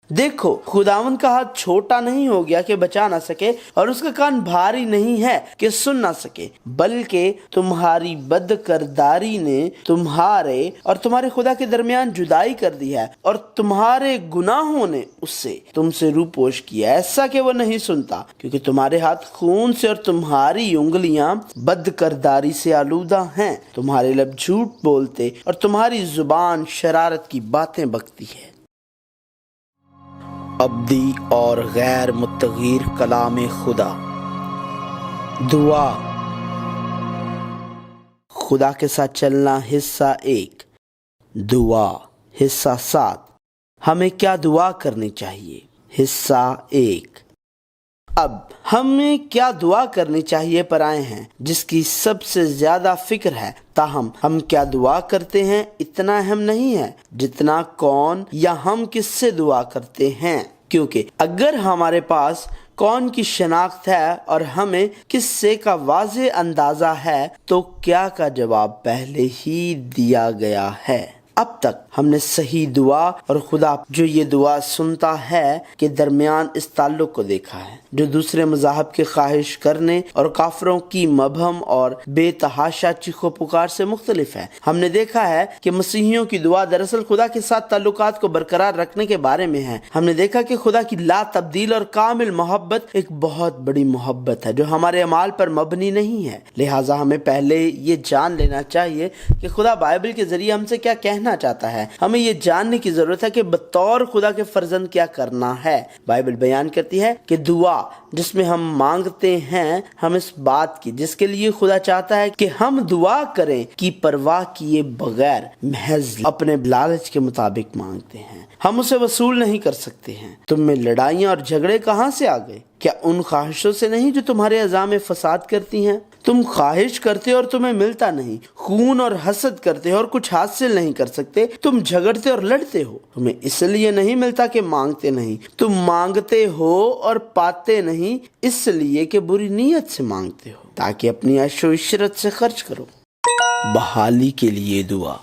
देखो, खुदावंद का हाथ छोटा नहीं हो गया कि बचा ना सके, और उसका कान भारी नहीं है कि सुन ना सके, बल्कि तुम्हारी बदकरदारी ने तुम्हारे और तुम्हारे खुदा के दरमियान जुदाई कर दी है, और तुम्हारे गुनाहों ने उससे तुमसे रूपोश किया, ऐसा कि वो नहीं सुनता, क्योंकि तुम्हारे हाथ खून से और तुम्हारी उंगलियां बदकरदारी से आलूदा हैं। तुम्हारे लब झूठ बोलते और तुम्हारी जुबान शरारत की बातें बकती है। अब्दी और गैर मुतगीर कलाम खुदा। दुआ। खुदा के साथ चलना हिस्सा 1। दुआ हिस्सा 7। हमें क्या दुआ करनी चाहिए? हिस्सा 1। अब हमें क्या दुआ करनी चाहिए पर आए हैं, जिसकी सबसे ज्यादा फिक्र है। ताहम हम क्या दुआ करते हैं इतना अहम नहीं है जितना कौन या हम किससे दुआ करते हैं, क्योंकि अगर हमारे पास कौन की शनाख्त है और हमें किस्से का वाज़ेह अंदाजा है तो क्या का जवाब पहले ही दिया गया है। अब तक हमने सही दुआ और खुदा जो ये दुआ सुनता है के दरमियान इस ताल्लुक को देखा है, जो दूसरे मज़ाहब के ख्वाहिश करने और काफरों की मबहम और बेतहाशा चीखो पुकार से मुख्तलिफ है। हमने देखा है कि मसीहियों की दुआ दरअसल खुदा के साथ ताल्लुकात को बरकरार रखने के बारे में है। हमने देखा कि खुदा की ला तब्दील और कामिल मोहब्बत एक बहुत बड़ी मोहब्बत है जो हमारे अमाल पर मबनी नहीं है। लिहाजा हमें पहले ये जान लेना चाहिए कि खुदा बाइबल के जरिए हमसे क्या कहना चाहता है। हमें ये जानने की जरूरत है कि बतौर खुदा के फर्जंद क्या करना है। बाइबल बयान करती है कि दुआ जिसमें हम मांगते हैं हम इस बात की जिसके लिए खुदा चाहता है कि हम दुआ करें कि परवाह किए बगैर महज अपने लालच के मुताबिक मांगते हैं। हम उसे वसूल नहीं कर सकते हैं। तुम में लड़ाइयाँ और झगड़े कहाँ से आ गए? क्या उन ख्वाहिशों से नहीं जो तुम्हारे अज़ा में फसाद करती हैं? तुम ख्वाहिश करते और तुम्हें मिलता नहीं, खून और हसद करते हो और कुछ हासिल नहीं कर सकते। तुम झगड़ते और लड़ते हो, तुम्हें इसलिए नहीं मिलता कि मांगते नहीं। तुम मांगते हो और पाते नहीं इसलिए कि बुरी नीयत से मांगते हो ताकि अपनी ऐशो इशरत से खर्च करो। बहाली के लिए दुआ।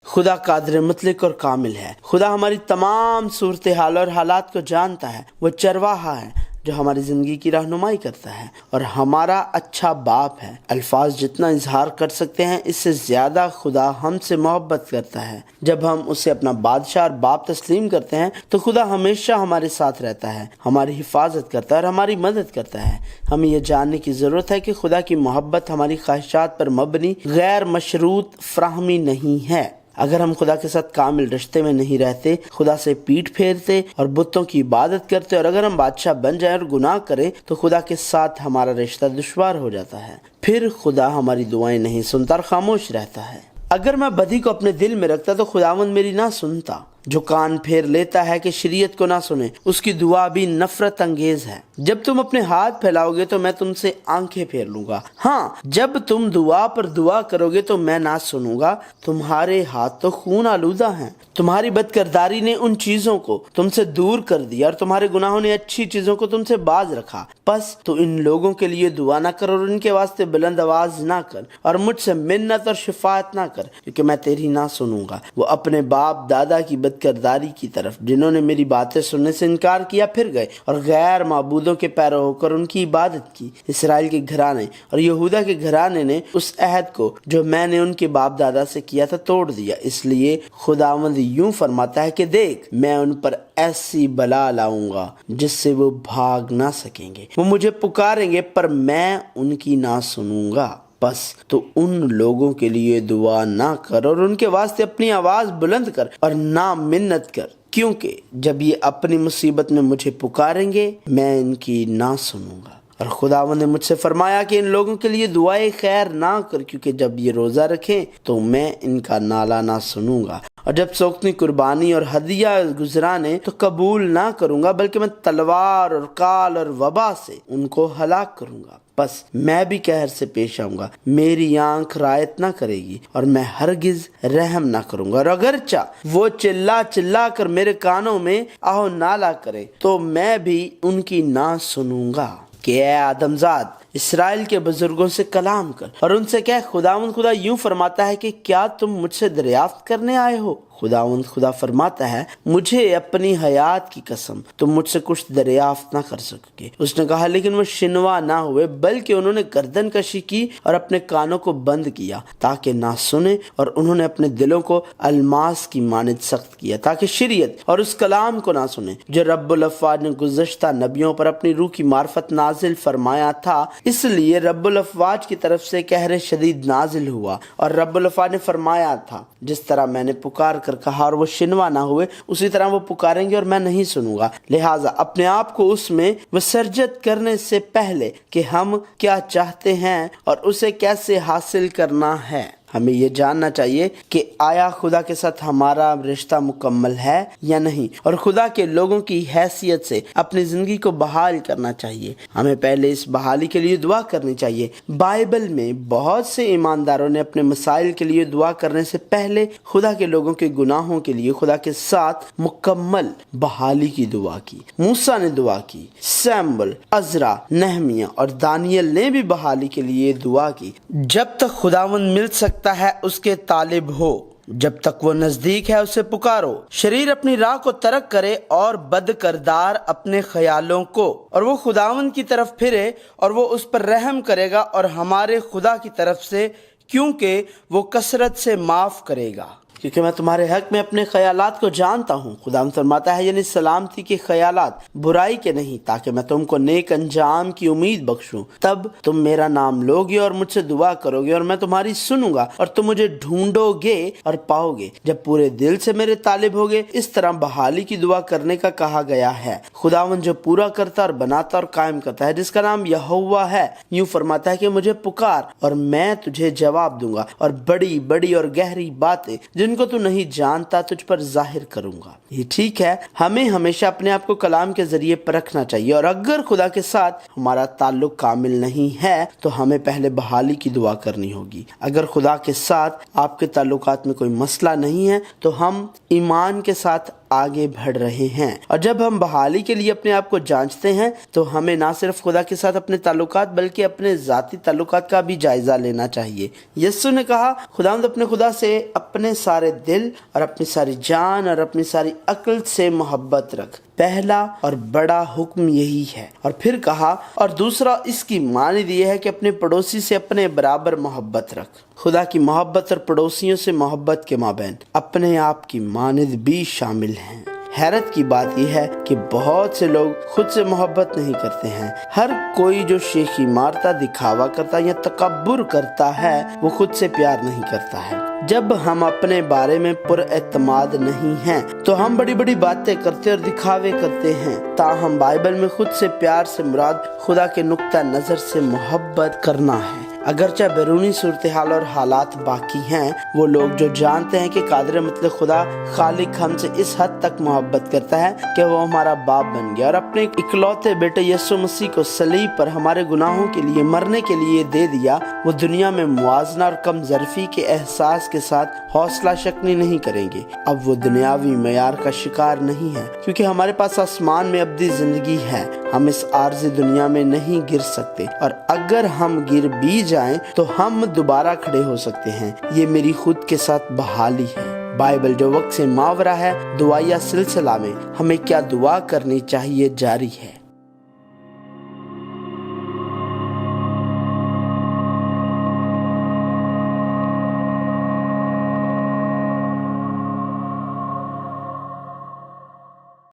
खुदा कादिर मुतलक और कामिल है। खुदा हमारी तमाम सूरत हाल और हालात को जानता है। वो चरवाहा है जो हमारी ज़िंदगी की रहनुमाई करता है और हमारा अच्छा बाप है। अल्फाज जितना इजहार कर सकते हैं इससे ज़्यादा खुदा हमसे मोहब्बत करता है। जब हम उसे अपना बादशाह और बाप तस्लीम करते हैं तो खुदा हमेशा हमारे साथ रहता है, हमारी हिफाजत करता है और हमारी मदद करता है। हमें यह जानने की ज़रूरत है कि खुदा की मोहब्बत हमारी ख्वाहिशात पर मबनी गैर मशरूत फ्राहमी नहीं है। अगर हम खुदा के साथ कामिल रिश्ते में नहीं रहते, खुदा से पीठ फेरते और बुतों की इबादत करते और अगर हम बादशाह बन जाए और गुनाह करें तो खुदा के साथ हमारा रिश्ता दुश्वार हो जाता है। फिर खुदा हमारी दुआएं नहीं सुनता और खामोश रहता है। अगर मैं बदी को अपने दिल में रखता तो खुदावंद मेरी ना सुनता। जो कान फेर लेता है कि शरीयत को ना सुने उसकी दुआ भी नफरत अंगेज है। जब तुम अपने हाथ फैलाओगे तो मैं तुमसे आंखें फेर लूंगा। हाँ, जब तुम दुआ पर दुआ करोगे तो मैं ना सुनूंगा। तुम्हारे हाथ तो खून आलूदा हैं। तुम्हारी बदकिरदारी ने उन चीजों को तुमसे दूर कर दिया और तुम्हारे गुनाहों ने अच्छी चीजों को तुमसे बाज रखा। बस तो इन लोगों के लिए दुआ ना कर और इनके वास्ते बुलंद आवाज ना कर और मुझसे मिन्नत और शिफायत ना कर, क्योंकि मैं तेरी ना सुनूंगा। वो अपने बाप दादा की बदकिरदारी की तरफ जिन्होंने मेरी बातें सुनने से इनकार किया फिर गए और गैर माबूदों के पैरों होकर उनकी इबादत की। इसराइल के घराने और यहूदा के घराने ने उस अहद को जो मैंने उनके बाप दादा से किया था तोड़ दिया। इसलिए खुदावंद यूं फरमाता है कि देख, मैं उन पर ऐसी बला लाऊंगा जिससे वो भाग ना सकेंगे। वो मुझे पुकारेंगे पर मैं उनकी ना सुनूंगा। बस तो उन लोगों के लिए दुआ ना कर और उनके वास्ते अपनी आवाज बुलंद कर और ना मिन्नत कर, क्योंकि जब ये अपनी मुसीबत में मुझे पुकारेंगे मैं इनकी ना सुनूंगा। और खुदावंद ने मुझसे फरमाया कि इन लोगों के लिए दुआए खैर ना कर, क्योंकि जब ये रोजा रखें तो मैं इनका नाला ना सुनूंगा। और जब सोख्ती कुर्बानी और हदिया गुजराने तो कबूल ना करूंगा, बल्कि मैं तलवार और काल और वबा से उनको हलाक करूंगा। बस मैं भी कहर से पेश आऊंगा, मेरी आंख रायत ना करेगी और मैं हरगिज रहम ना करूंगा। और अगरचा वो चिल्ला चिल्ला कर मेरे कानों में आओ नाला करे तो मैं भी उनकी ना सुनूंगा। कि ऐ आदमजाद, इसराइल के बुजुर्गों से कलाम कर और उनसे कह, खुदा यूं फरमाता है कि क्या तुम मुझसे दरियाफ्त करने आए हो? خدا فرماتا ہے مجھے اپنی حیات کی قسم تم مجھ سے کچھ دریافت نہ کر سکوگے۔ اس نے کہا لیکن وہ شنوا نہ ہوئے بلکہ انہوں نے گردن کشی کی اور اپنے کانوں کو بند کیا تاکہ نہ سنیں، اور انہوں نے اپنے دلوں کو الماس کی مانند سخت کیا تاکہ شریعت اور اس کلام کو نہ سنیں جو رب الافواج نے گزشتہ نبیوں پر اپنی روح کی معرفت نازل فرمایا تھا۔ اس لیے رب الافواج کی طرف سے قہر شدید نازل ہوا، اور رب الافواج نے فرمایا تھا جس طرح میں نے پکار کر کہا اور وہ شنوا نہ ہوئے اسی طرح وہ پکاریں گے اور میں نہیں سنوں گا۔ لہٰذا اپنے آپ کو اس میں وسرجت کرنے سے پہلے کہ ہم کیا چاہتے ہیں اور اسے کیسے حاصل کرنا ہے، ہمیں یہ جاننا چاہیے کہ آیا خدا کے ساتھ ہمارا رشتہ مکمل ہے یا نہیں، اور خدا کے لوگوں کی حیثیت سے اپنی زندگی کو بحال کرنا چاہیے۔ ہمیں پہلے اس بحالی کے لیے دعا کرنی چاہیے۔ بائبل میں بہت سے ایمانداروں نے اپنے مسائل کے لیے دعا کرنے سے پہلے خدا کے لوگوں کے گناہوں کے لیے خدا کے ساتھ مکمل بحالی کی دعا کی۔ موسیٰ نے دعا کی، سیموئیل، عزرا، نہمیہ اور دانیل نے بھی بحالی کے لیے دعا کی۔ جب تک خداوند مل سکتا ہے اس کے طالب ہو، جب تک وہ نزدیک ہے اسے پکارو۔ شریر اپنی راہ کو ترک کرے اور بد کردار اپنے خیالوں کو، اور وہ خداوند کی طرف پھرے اور وہ اس پر رحم کرے گا اور ہمارے خدا کی طرف سے، کیونکہ وہ کثرت سے معاف کرے گا، کیونکہ میں تمہارے حق میں اپنے خیالات کو جانتا ہوں۔ خداوند فرماتا ہے یعنی سلامتی کے خیالات، برائی کے نہیں، تاکہ میں تم کو نیک انجام کی امید بخشوں۔ تب تم میرا نام لوگے اور مجھ سے دعا کرو گے اور میں تمہاری سنوں گا، اور تم مجھے ڈھونڈو گے اور پاؤ گے جب پورے دل سے میرے طالب ہوگے۔ اس طرح بحالی کی دعا کرنے کا کہا گیا ہے۔ خداوند جو پورا کرتا اور بناتا اور قائم کرتا ہے، جس کا نام یہوہ ہے، یوں فرماتا ہے کہ مجھے پکار اور میں تجھے جواب دوں گا، اور بڑی بڑی اور گہری باتیں جن کو تو نہیں جانتا تجھ پر ظاہر کروں گا۔ یہ ٹھیک ہے، ہمیں ہمیشہ اپنے آپ کو کلام کے ذریعے پرکھنا چاہیے، اور اگر خدا کے ساتھ ہمارا تعلق کامل نہیں ہے تو ہمیں پہلے بحالی کی دعا کرنی ہوگی۔ اگر خدا کے ساتھ آپ کے تعلقات میں کوئی مسئلہ نہیں ہے تو ہم ایمان کے ساتھ آگے بڑھ رہے ہیں، اور جب ہم بحالی کے لیے اپنے آپ کو جانچتے ہیں تو ہمیں نہ صرف خدا کے ساتھ اپنے تعلقات بلکہ اپنے ذاتی تعلقات کا بھی جائزہ لینا چاہیے۔ یسوع نے کہا خداوند اپنے خدا سے اپنے سارے دل اور اپنی ساری جان اور اپنی ساری عقل سے محبت رکھ۔ پہلا اور بڑا حکم یہی ہے، اور پھر کہا اور دوسرا اس کی مانند یہ ہے کہ اپنے پڑوسی سے اپنے برابر محبت رکھ۔ خدا کی محبت اور پڑوسیوں سے محبت کے مابین اپنے آپ کی مانند بھی شامل ہیں۔ حیرت کی بات یہ ہے کہ بہت سے لوگ خود سے محبت نہیں کرتے ہیں۔ ہر کوئی جو شیخی مارتا، دکھاوا کرتا یا تکبر کرتا ہے وہ خود سے پیار نہیں کرتا ہے۔ جب ہم اپنے بارے میں پر اعتماد نہیں ہیں تو ہم بڑی بڑی باتیں کرتے اور دکھاوے کرتے ہیں، تاہم بائبل میں خود سے پیار سے مراد خدا کے نقطہ نظر سے محبت کرنا ہے۔ اگرچہ بیرونی صورتحال اور حالات باقی ہیں، وہ لوگ جو جانتے ہیں کہ قادر مطلق خدا خالق ہم سے اس حد تک محبت کرتا ہے کہ وہ ہمارا باپ بن گیا اور اپنے اکلوتے بیٹے یسوع مسیح کو صلیب پر ہمارے گناہوں کے لیے مرنے کے لیے دے دیا، وہ دنیا میں موازنہ اور کم ظرفی کے احساس کے ساتھ حوصلہ شکنی نہیں کریں گے۔ اب وہ دنیاوی معیار کا شکار نہیں ہے، کیونکہ ہمارے پاس آسمان میں ابدی زندگی ہے۔ ہم اس عارضی دنیا میں نہیں گر سکتے، اور اگر ہم گر بھی جائیں تو ہم دوبارہ کھڑے ہو سکتے ہیں۔ یہ میری خود کے ساتھ بحالی ہے۔ بائبل جو وقت سے ماورا ہے دعائیہ سلسلہ میں ہمیں کیا دعا کرنی چاہیے جاری ہے۔